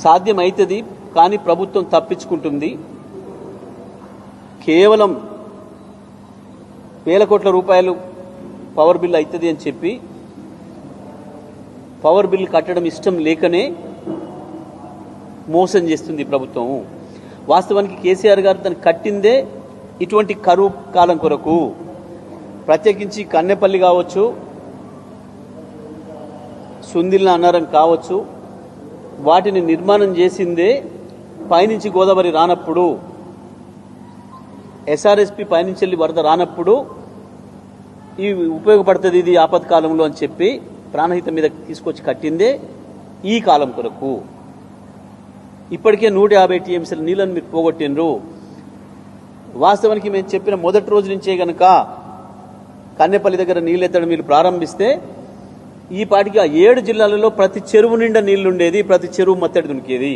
సాధ్యమైతది, కానీ ప్రభుత్వం తప్పించుకుంటుంది. కేవలం వేల కోట్ల రూపాయలు పవర్ బిల్ అవుతుంది అని చెప్పి పవర్ బిల్ కట్టడం ఇష్టం లేకనే మోసం చేస్తుంది ప్రభుత్వం. వాస్తవానికి కేసీఆర్ గారు దాన్ని కట్టిందే ఇటువంటి కరువు కాలం కొరకు. ప్రత్యేకించి కన్నెపల్లి కావచ్చు, సుందిల్ల అన్నారం కావచ్చు, వాటిని నిర్మాణం చేసిందే పైనుంచి గోదావరి రానప్పుడు, ఎస్ఆర్ఎస్పి పైనుంచి వెళ్ళి వరద రానప్పుడు ఇవి ఉపయోగపడుతుంది ఇది ఆపత్కాలంలో అని చెప్పి ప్రాణహిత మీద తీసుకొచ్చి కట్టిందే ఈ కాలం కొరకు. ఇప్పటికే 150 టీఎంసీల నీళ్ళని మీరు పోగొట్టినరు. వాస్తవానికి మేము చెప్పిన మొదటి రోజు నుంచే గనక కన్నెపల్లి దగ్గర నీళ్ళు ఎత్తడం మీరు ప్రారంభిస్తే ఈ పాటికి ఆ 7 జిల్లాలలో ప్రతి చెరువు నిండా నీళ్లుండేది, ప్రతి చెరువు మత్తడి దునికేది.